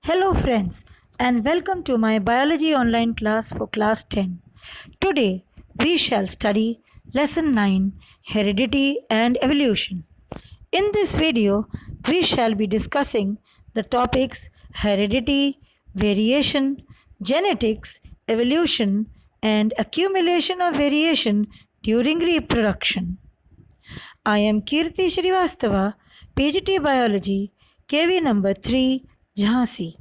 Hello, friends, and welcome to my biology online class for class 10. Today, we shall study lesson 9 Heredity and Evolution. In this video, we shall be discussing the topics heredity, variation, genetics, evolution, and accumulation of variation during reproduction. I am Kirti Shrivastava, PGT Biology, KV number 3, Jhansi.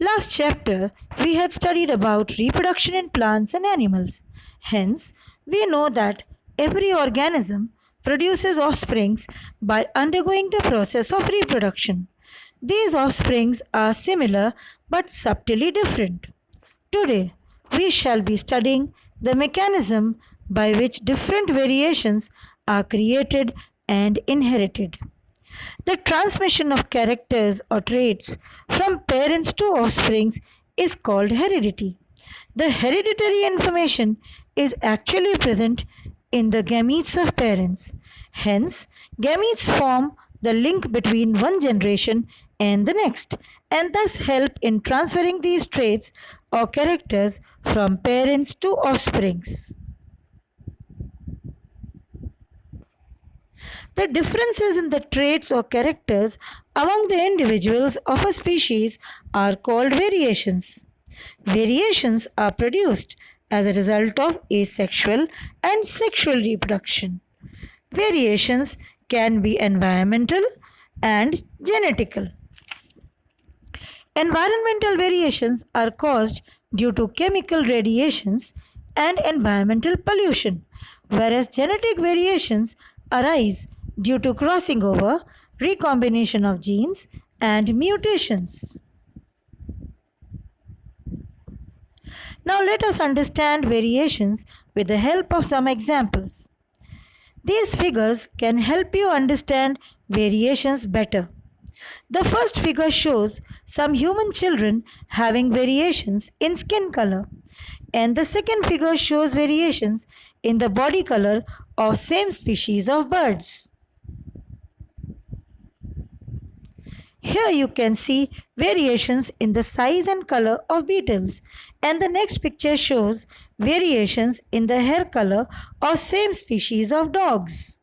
Last chapter, we had studied about reproduction in plants and animals. Hence, we know that every organism produces offsprings by undergoing the process of reproduction. These offsprings are similar but subtly different. Today, we shall be studying the mechanism by which different variations are created and inherited. The transmission of characters or traits from parents to offsprings is called heredity. The hereditary information is actually present in the gametes of parents. Hence, gametes form the link between one generation and the next and thus help in transferring these traits or characters from parents to offsprings. The differences in the traits or characters among the individuals of a species are called variations. Variations are produced as a result of asexual and sexual reproduction. Variations can be environmental and genetical. Environmental variations are caused due to chemical radiations and environmental pollution, whereas genetic variations arise due to crossing over, recombination of genes, and mutations. Now let us understand variations with the help of some examples. These figures can help you understand variations better. The first figure shows some human children having variations in skin color, and the second figure shows variations in the body color of same species of birds. Here you can see variations in the size and color of beetles, and the next picture shows variations in the hair color of same species of dogs.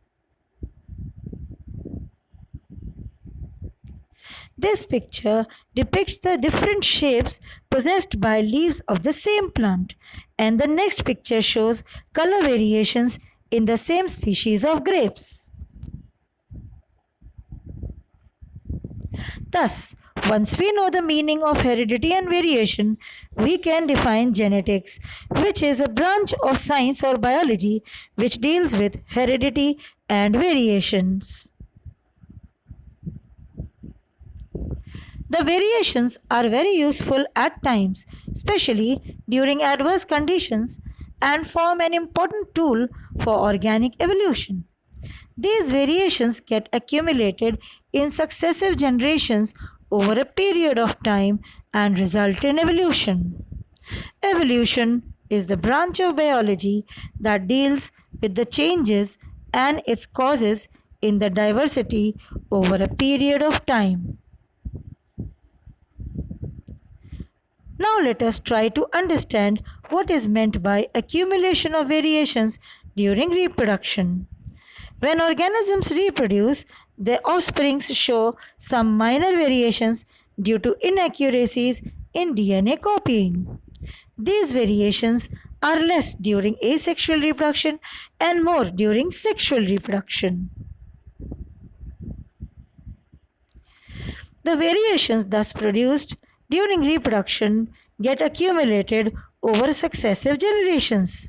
This picture depicts the different shapes possessed by leaves of the same plant, and the next picture shows color variations in the same species of grapes. Thus, once we know the meaning of heredity and variation, we can define genetics, which is a branch of science or biology which deals with heredity and variations. The variations are very useful at times, especially during adverse conditions, and form an important tool for organic evolution. These variations get accumulated in successive generations over a period of time and result in evolution. Evolution is the branch of biology that deals with the changes and its causes in the diversity over a period of time. Now let us try to understand what is meant by accumulation of variations during reproduction. When organisms reproduce, their offsprings show some minor variations due to inaccuracies in DNA copying. These variations are less during asexual reproduction and more during sexual reproduction. The variations thus produced during reproduction get accumulated over successive generations.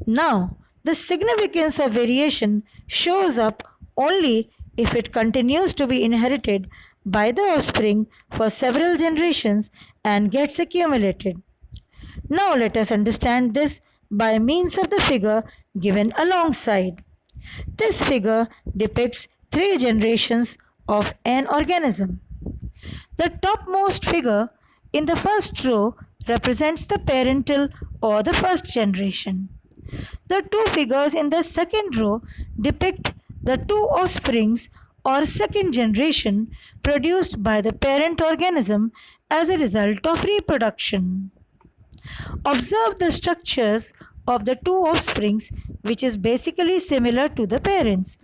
Now, the significance of variation shows up only if it continues to be inherited by the offspring for several generations and gets accumulated. Now let us understand this by means of the figure given alongside. This figure depicts 3 generations of an organism. The topmost figure in the first row represents the parental or the first generation. The 2 figures in the second row depict the 2 offsprings or second generation produced by the parent organism as a result of reproduction. Observe the structures of the two offsprings, which is basically similar to the parents,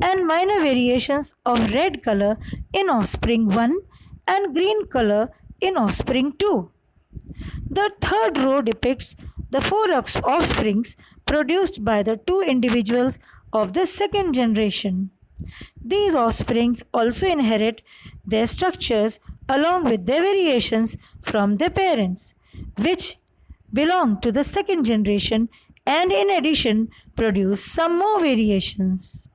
and minor variations of red color in offspring 1 and green color in offspring 2. The third row depicts the four offsprings produced by the two individuals of the second generation. These offsprings also inherit their structures along with their variations from their parents, which belong to the second generation and in addition produce some more variations.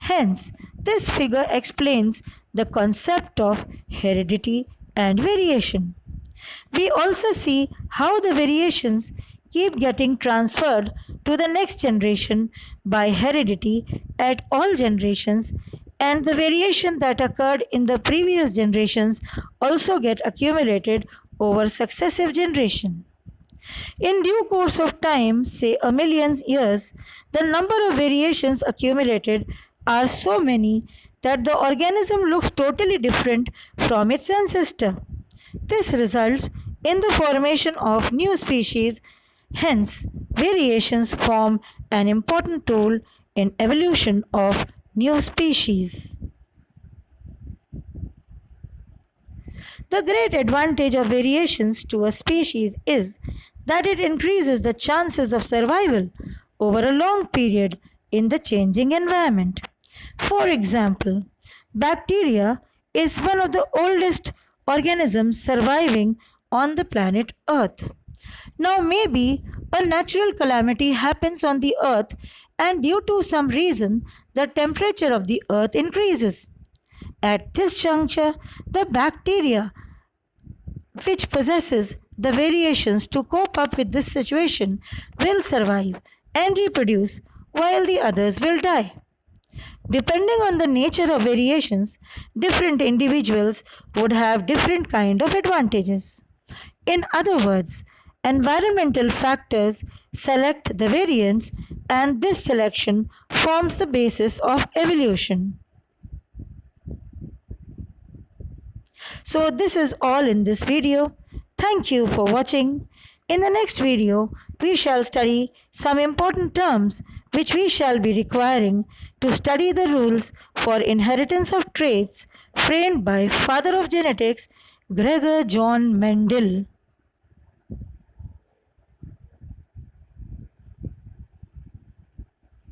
Hence, this figure explains the concept of heredity and variation. We also see how the variations keep getting transferred to the next generation by heredity at all generations, and the variation that occurred in the previous generations also get accumulated over successive generations. In due course of time, say a million years, the number of variations accumulated are so many that the organism looks totally different from its ancestor. This results in the formation of new species. Hence, variations form an important role in evolution of new species. The great advantage of variations to a species is that it increases the chances of survival over a long period in the changing environment. For example, bacteria is one of the oldest organisms surviving on the planet Earth. Now, maybe a natural calamity happens on the Earth, and due to some reason, the temperature of the Earth increases. At this juncture, the bacteria, which possesses the variations to cope up with this situation, will survive and reproduce while the others will die. Depending on the nature of variations, different individuals would have different kind of advantages. In other words, environmental factors select the variants, and this selection forms the basis of evolution. So this is all in this video. Thank you for watching. In the next video, we shall study some important terms which we shall be requiring to study the rules for inheritance of traits framed by father of genetics, Gregor John Mendel.